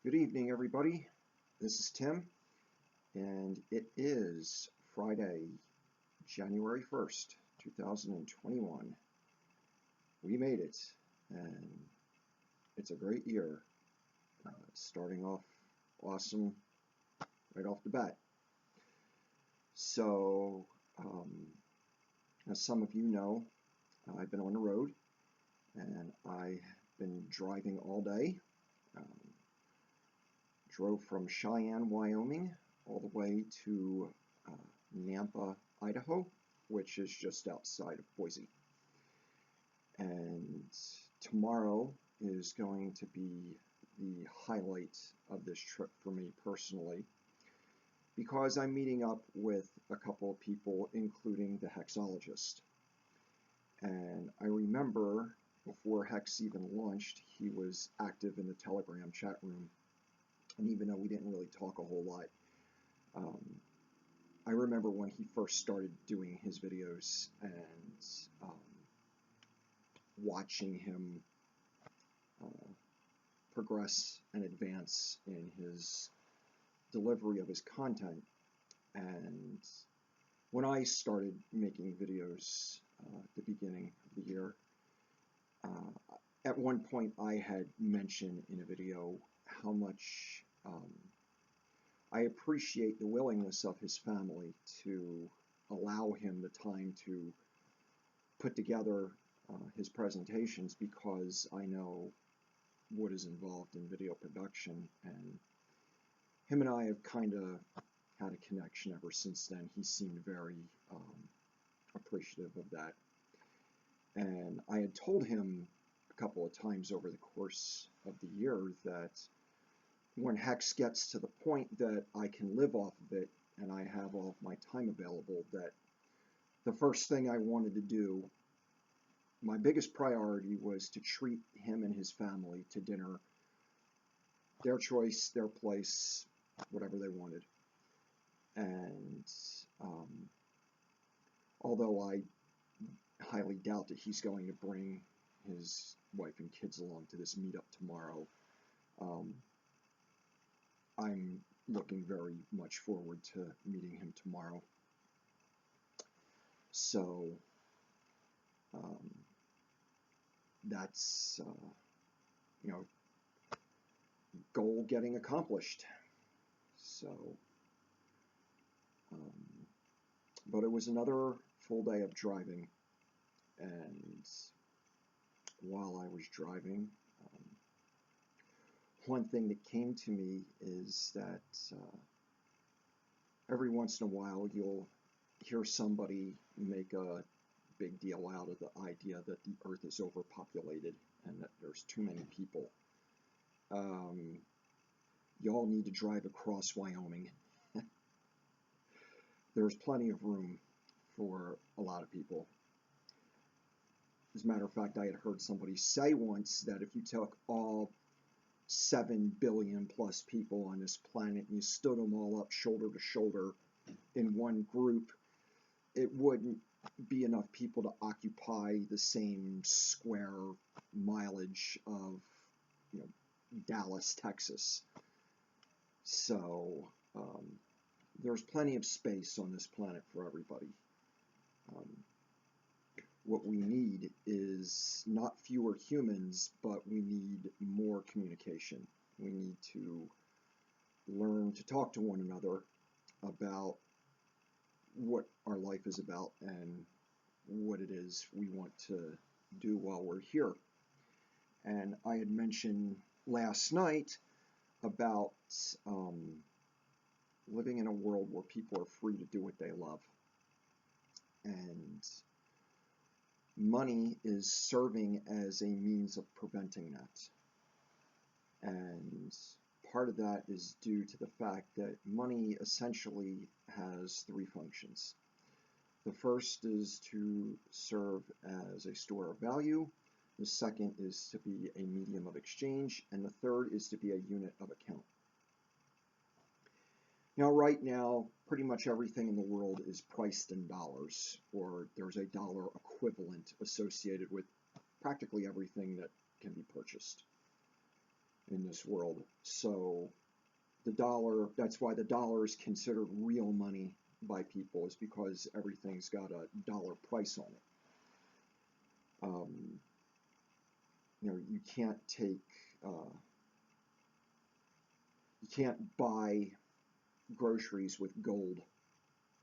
Good evening, everybody. This is Tim, and it is Friday, January 1st, 2021. We made it, and it's a great year. Starting off awesome right off the bat. So, as some of you know, I've been on the road, and I've been driving all day. Drove from Cheyenne, Wyoming, all the way to Nampa, Idaho, which is just outside of Boise. And tomorrow is going to be the highlight of this trip for me personally, because I'm meeting up with a couple of people, including the hexologist. And I remember before Hex even launched, he was active in the Telegram chat room. And even though we didn't really talk a whole lot, I remember when he first started doing his videos and watching him progress and advance in his delivery of his content. And when I started making videos at the beginning of the year, at one point I had mentioned in a video how much I appreciate the willingness of his family to allow him the time to put together his presentations, because I know what is involved in video production, and him and I have kind of had a connection ever since then. He seemed very appreciative of that, and I had told him a couple of times over the course of the year that when Hex gets to the point that I can live off of it and I have all of my time available, that the first thing I wanted to do, my biggest priority, was to treat him and his family to dinner, their choice, their place, whatever they wanted. And although I highly doubt that he's going to bring his wife and kids along to this meetup tomorrow, I'm looking very much forward to meeting him tomorrow. So that's, goal getting accomplished. So, but it was another full day of driving, and while I was driving, one thing that came to me is that every once in a while you'll hear somebody make a big deal out of the idea that the earth is overpopulated and that there's too many people. Y'all need to drive across Wyoming. There's plenty of room for a lot of people. As a matter of fact, I had heard somebody say once that if you took all 7 billion plus people on this planet and you stood them all up shoulder to shoulder in one group, it wouldn't be enough people to occupy the same square mileage of, Dallas, Texas. So there's plenty of space on this planet for everybody. What we need is not fewer humans, but we need more communication. We need to learn to talk to one another about what our life is about and what it is we want to do while we're here. And I had mentioned last night about living in a world where people are free to do what they love. And money is serving as a means of preventing that. And part of that is due to the fact that money essentially has 3 functions. The first is to serve as a store of value. The second is to be a medium of exchange. And the third is to be a unit of account. Now, right now, pretty much everything in the world is priced in dollars, or there's a dollar equivalent associated with practically everything that can be purchased. in this world. So the dollar, that's why the dollar is considered real money by people, is because everything's got a dollar price on it. You can't take, you can't buy groceries with gold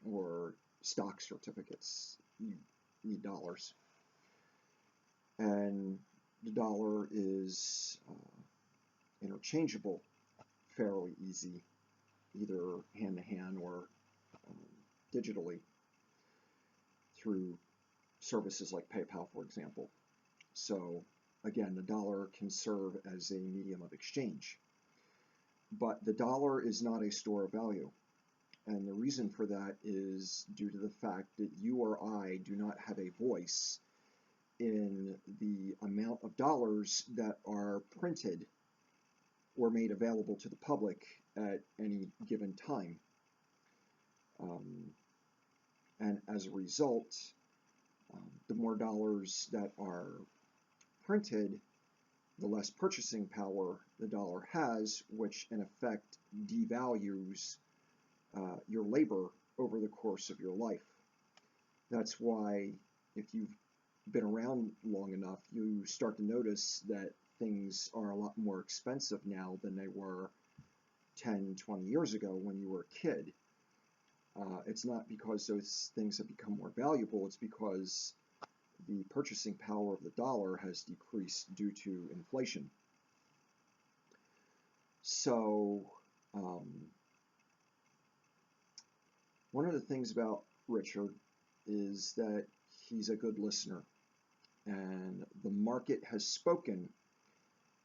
or stock certificates. You need dollars. And the dollar is interchangeable fairly easy, either hand to hand or digitally through services like PayPal, for example. So again, the dollar can serve as a medium of exchange. But the dollar is not a store of value. And the reason for that is due to the fact that you or I do not have a voice in the amount of dollars that are printed or made available to the public at any given time. And as a result, the more dollars that are printed, the less purchasing power the dollar has, which in effect devalues your labor over the course of your life. That's why if you've been around long enough, you start to notice that things are a lot more expensive now than they were 10, 20 years ago when you were a kid. It's not because those things have become more valuable, it's because the purchasing power of the dollar has decreased due to inflation. So, one of the things about Richard is that he's a good listener, and the market has spoken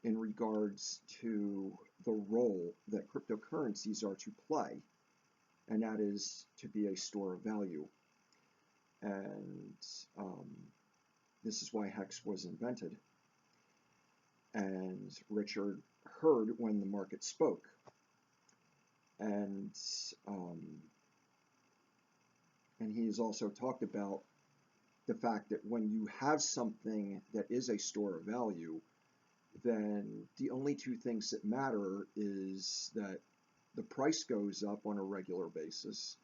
in regards to the role that cryptocurrencies are to play, and that is to be a store of value. And this is why Hex was invented. And Richard heard when the market spoke. And he has also talked about the fact that when you have something that is a store of value, then the only two things that matter is that the price goes up on a regular basis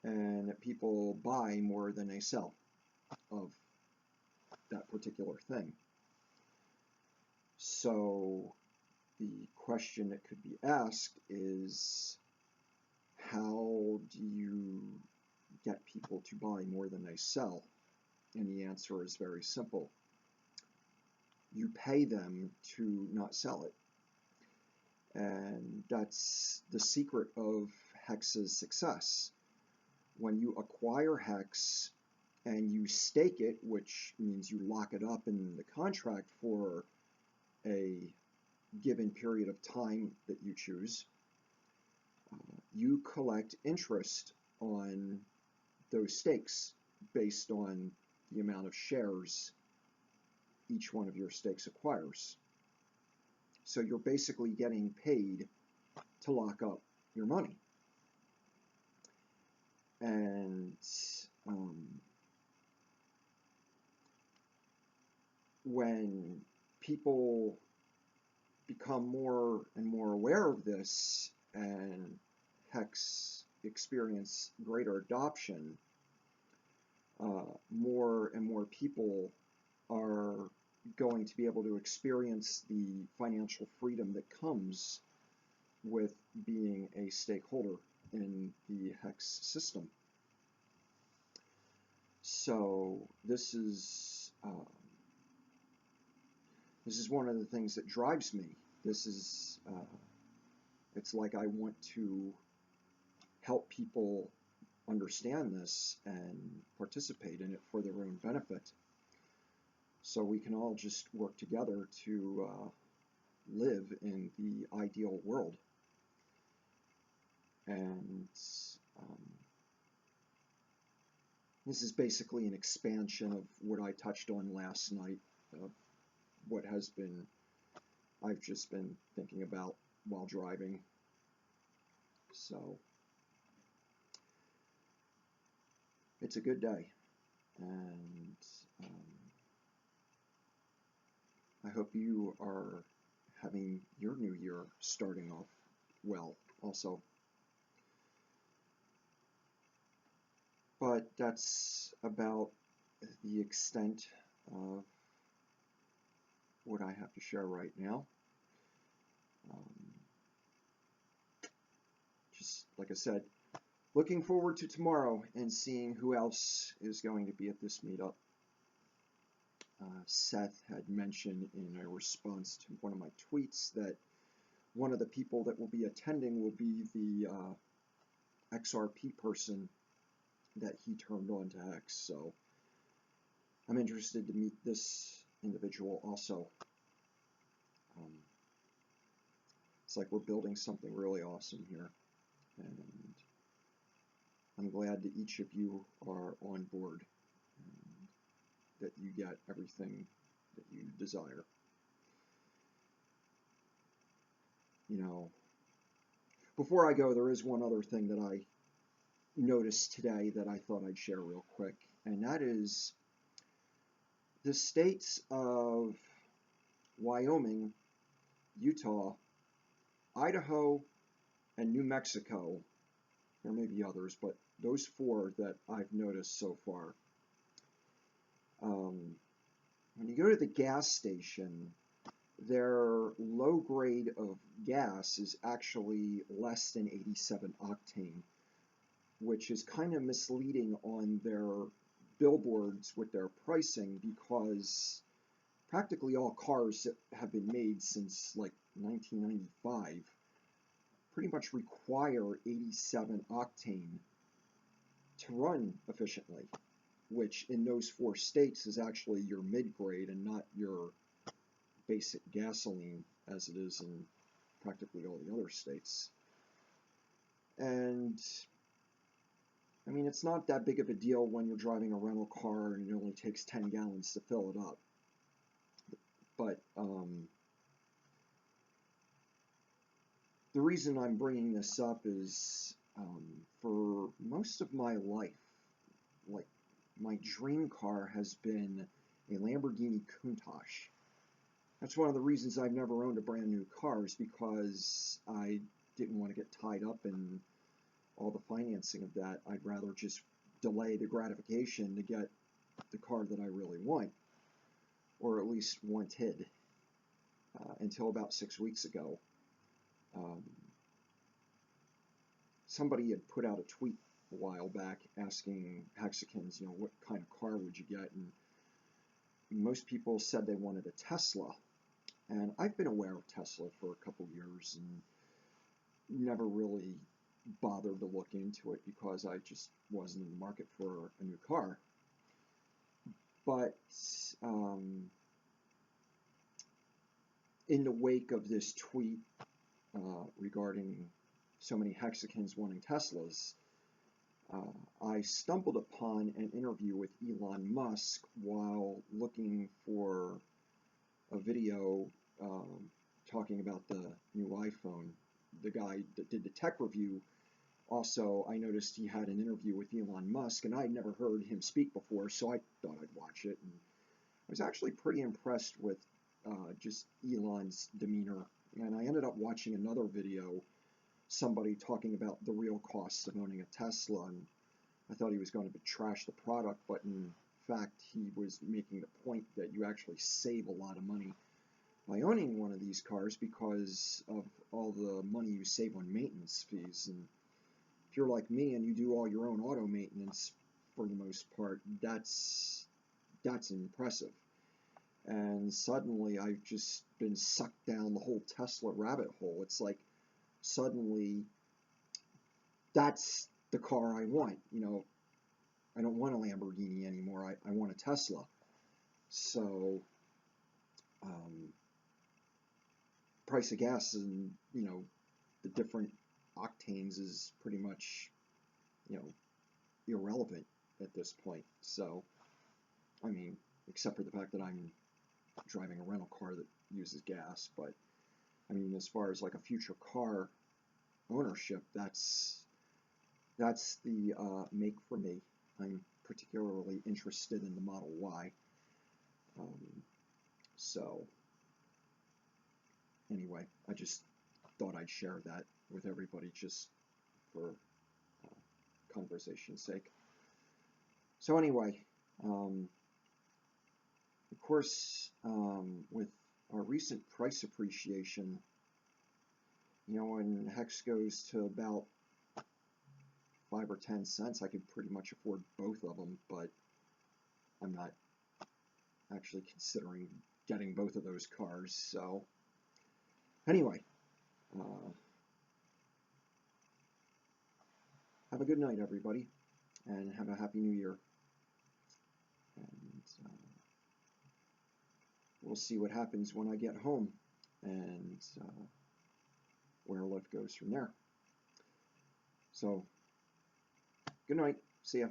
and that people buy more than they sell of that particular thing. So the question that could be asked is, how do you get people to buy more than they sell? And the answer is very simple. You pay them to not sell it. And that's the secret of Hex's success. When you acquire Hex and you stake it, which means you lock it up in the contract for a given period of time that you choose, you collect interest on those stakes based on the amount of shares each one of your stakes acquires. So you're basically getting paid to lock up your money. And when people become more and more aware of this and Hex experience greater adoption, more and more people are going to be able to experience the financial freedom that comes with being a stakeholder in the Hex system. So this is one of the things that drives me. This is it's like I want to help people understand this and participate in it for their own benefit, so we can all just work together to live in the ideal world. And this is basically an expansion of what I touched on last night, of what I've just been thinking about while driving. So it's a good day, and I hope you are having your new year starting off well also. But that's about the extent of what I have to share right now. Just like I said, looking forward to tomorrow and seeing who else is going to be at this meetup. Seth had mentioned in a response to one of my tweets that one of the people that will be attending will be the XRP person that he turned on to X. So I'm interested to meet this individual also. It's like we're building something really awesome here, and I'm glad that each of you are on board and that you get everything that you desire. You know, before I go, there is one other thing that I noticed today that I thought I'd share real quick, and that is the states of Wyoming, Utah, Idaho, and New Mexico. There may be others, but those four that I've noticed so far. When you go to the gas station, their low grade of gas is actually less than 87 octane, which is kind of misleading on their billboards with their pricing, because practically all cars that have been made since like 1995 pretty much require 87 octane to run efficiently, which in those four states is actually your mid-grade and not your basic gasoline as it is in practically all the other states. And I mean, it's not that big of a deal when you're driving a rental car and it only takes 10 gallons to fill it up. But the reason I'm bringing this up is for most of my life, like, my dream car has been a Lamborghini Countach. That's one of the reasons I've never owned a brand new car, is because I didn't want to get tied up in all the financing of that. I'd rather just delay the gratification to get the car that I really want, or at least wanted, until about 6 weeks ago. Somebody had put out a tweet a while back asking Hexicans, you know, what kind of car would you get? And most people said they wanted a Tesla. And I've been aware of Tesla for a couple years and never really bothered to look into it because I just wasn't in the market for a new car. But in the wake of this tweet regarding so many Hexicans wanting Teslas, I stumbled upon an interview with Elon Musk while looking for a video talking about the new iPhone. The guy that did the tech review, also, I noticed he had an interview with Elon Musk, and I'd never heard him speak before, so I thought I'd watch it. And I was actually pretty impressed with just Elon's demeanor. And I ended up watching another video, somebody talking about the real costs of owning a Tesla, and I thought he was going to trash the product, but in fact he was making the point that you actually save a lot of money by owning one of these cars because of all the money you save on maintenance fees. And if you're like me and you do all your own auto maintenance for the most part, that's impressive. And suddenly I've just been sucked down the whole Tesla rabbit hole. It's like suddenly that's the car I want. You know, I don't want a Lamborghini anymore. I want a Tesla. So price of gas and, you know, the different octanes is pretty much, you know, irrelevant at this point. So, I mean, except for the fact that I'm driving a rental car that uses gas. But I mean, as far as like a future car ownership, that's the make for me. I'm particularly interested in the Model Y. So anyway, I just thought I'd share that with everybody just for conversation's sake. So anyway, of course, with our recent price appreciation, you know, when Hex goes to about 5 or 10 cents, I could pretty much afford both of them, but I'm not actually considering getting both of those cars. So anyway, have a good night, everybody, and have a happy new year. And we'll see what happens when I get home and where life goes from there. So good night. See ya.